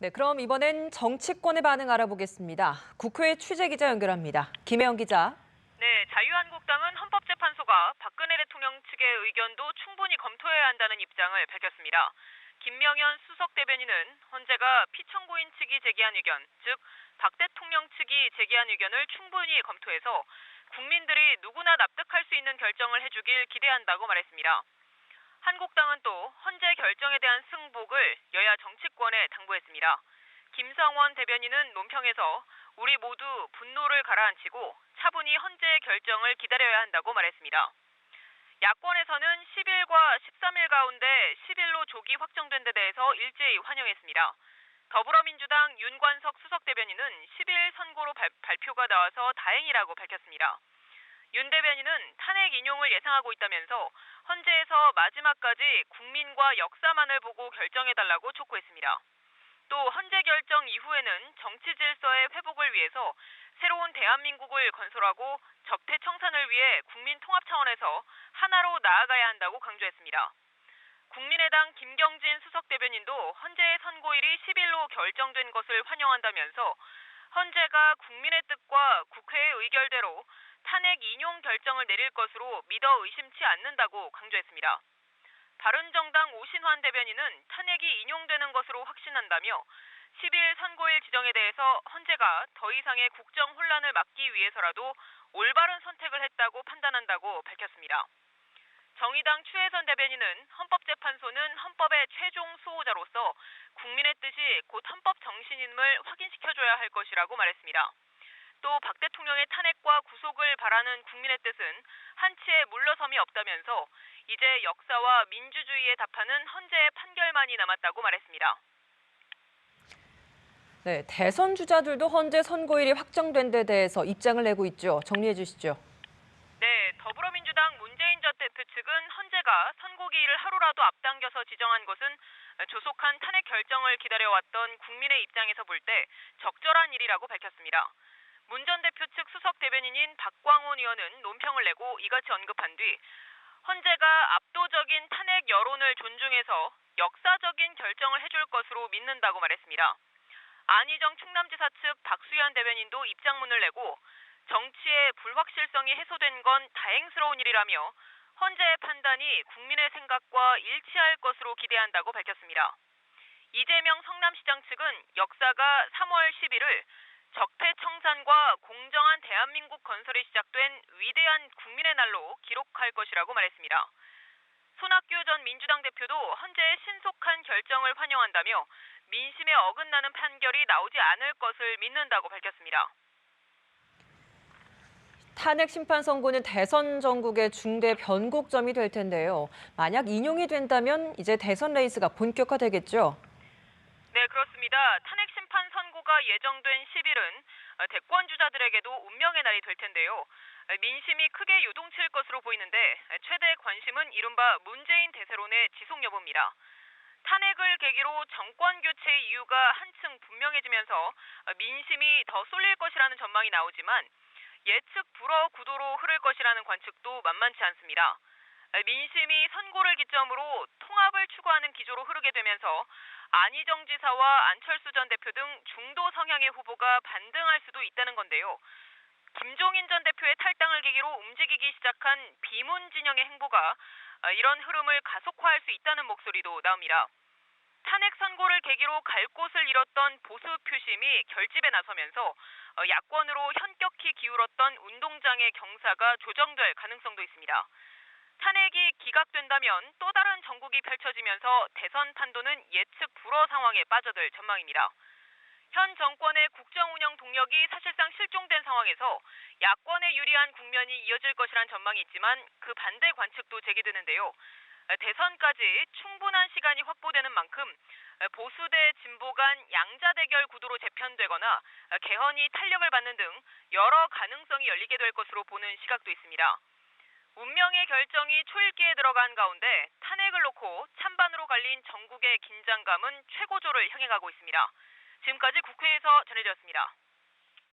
네, 그럼 이번엔 정치권의 반응 알아보겠습니다. 국회 취재기자 연결합니다. 김혜영 기자. 네, 자유한국당은 헌법재판소가 박근혜 대통령 측의 의견도 충분히 검토해야 한다는 입장을 밝혔습니다. 김명현 수석 대변인은 헌재가 피청구인 측이 제기한 의견, 즉 박 대통령 측이 제기한 의견을 충분히 검토해서 국민들이 누구나 납득할 수 있는 결정을 해주길 기대한다고 말했습니다. 한국당은 또 헌재 결정에 대한 승복을 여야 정치권에 당부했습니다. 김성원 대변인은 논평에서 우리 모두 분노를 가라앉히고 차분히 헌재의 결정을 기다려야 한다고 말했습니다. 야권에서는 10일과 13일 가운데 10일로 조기 확정된 데 대해서 일제히 환영했습니다. 더불어민주당 윤관석 수석 대변인은 10일 선고로 발표가 나와서 다행이라고 밝혔습니다. 윤 대변인은 탄핵 인용을 예상하고 있다면서 헌재에서 마지막까지 국민과 역사만을 보고 결정해달라고 촉구했습니다. 또 헌재 결정 이후에는 정치 질서의 회복을 위해서 새로운 대한민국을 건설하고 적폐 청산을 위해 국민 통합 차원에서 하나로 나아가야 한다고 강조했습니다. 국민의당 김경진 수석 대변인도 헌재의 선고일이 10일로 결정된 것을 환영한다면서 헌재가 국민의 뜻과 국회의 의결대로 탄핵 인용 결정을 내릴 것으로 믿어 의심치 않는다고 강조했습니다. 바른정당 오신환 대변인은 탄핵이 인용되는 것으로 확신한다며 10일 선고일 지정에 대해서 헌재가 더 이상의 국정 혼란을 막기 위해서라도 올바른 선택을 했다고 판단한다고 밝혔습니다. 정의당 추혜선 대변인은 헌법재판소는 헌법의 최종 수호자로서 국민의 뜻이 곧 헌법 정신임을 확인시켜줘야 할 것이라고 말했습니다. 또 박 대통령의 탄핵과 구속을 바라는 국민의 뜻은 한치의 물러섬이 없다면서 이제 역사와 민주주의에 답하는 헌재의 판결만이 남았다고 말했습니다. 네, 대선 주자들도 헌재 선고일이 확정된 데 대해서 입장을 내고 있죠. 정리해 주시죠. 네, 더불어민주당 문재인 전 대표 측은 헌재가 선고기일을 하루라도 앞당겨서 지정한 것은 조속한 탄핵 결정을 기다려왔던 국민의 입장에서 볼 때 적절한 일이라고 밝혔습니다. 문 전 대표 측 수석 대변인인 박광온 의원은 논평을 내고 이같이 언급한 뒤 헌재가 압도적인 탄핵 여론을 존중해서 역사적인 결정을 해줄 것으로 믿는다고 말했습니다. 안희정 충남지사 측 박수현 대변인도 입장문을 내고 정치의 불확실성이 해소된 건 다행스러운 일이라며 헌재의 판단이 국민의 생각과 일치할 것으로 기대한다고 밝혔습니다. 이재명 성남시장 측은 역사가 3월 11일 적폐 청산과 공정한 대한민국 건설이 시작된 위대한 국민의 날로 기록할 것이라고 말했습니다. 손학규 전 민주당 대표도 헌재의 신속한 결정을 환영한다며 민심에 어긋나는 판결이 나오지 않을 것을 믿는다고 밝혔습니다. 탄핵 심판 선고는 대선 전국의 중대 변곡점이 될 텐데요. 만약 인용이 된다면 이제 대선 레이스가 본격화되겠죠. 네, 그렇습니다. 탄핵 심판 선고가 예정된 10일은 대권 주자들에게도 운명의 날이 될 텐데요. 민심이 크게 요동칠 것으로 보이는데 최대 관심은 이른바 문재인 대세론의 지속 여부입니다. 탄핵을 계기로 정권 교체 이유가 한층 분명해지면서 민심이 더 쏠릴 것이라는 전망이 나오지만 예측 불허 구도로 흐를 것이라는 관측도 만만치 않습니다. 민심이 선고를 기점으로 통합을 추구하는 기조로 흐르게 되면서 안희정 지사와 안철수 전 대표 등 중도 성향의 후보가 반등할 수도 있다는 건데요. 김종인 전 대표의 탈당을 계기로 움직이기 시작한 비문 진영의 행보가 이런 흐름을 가속화할 수 있다는 목소리도 나옵니다. 탄핵 선고를 계기로 갈 곳을 잃었던 보수 표심이 결집에 나서면서 야권으로 현격히 기울었던 운동장의 경사가 조정될 가능성도 있습니다. 탄핵이 기각된다면 또 다른 정국이 펼쳐지면서 대선 판도는 예측 불허 상황에 빠져들 전망입니다. 현 정권의 국정 운영 동력이 사실상 실종된 상황에서 야권에 유리한 국면이 이어질 것이란 전망이 있지만 그 반대 관측도 제기되는데요. 대선까지 충분한 시간이 확보되는 만큼 보수 대 진보 간 양자 대결 구도로 재편되거나 개헌이 탄력을 받는 등 여러 가능성이 열리게 될 것으로 보는 시각도 있습니다. 운명의 결정이 초읽기에 들어간 가운데 탄핵을 놓고 찬반으로 갈린 전국의 긴장감은 최고조를 향해 가고 있습니다. 지금까지 국회에서 전해드렸습니다.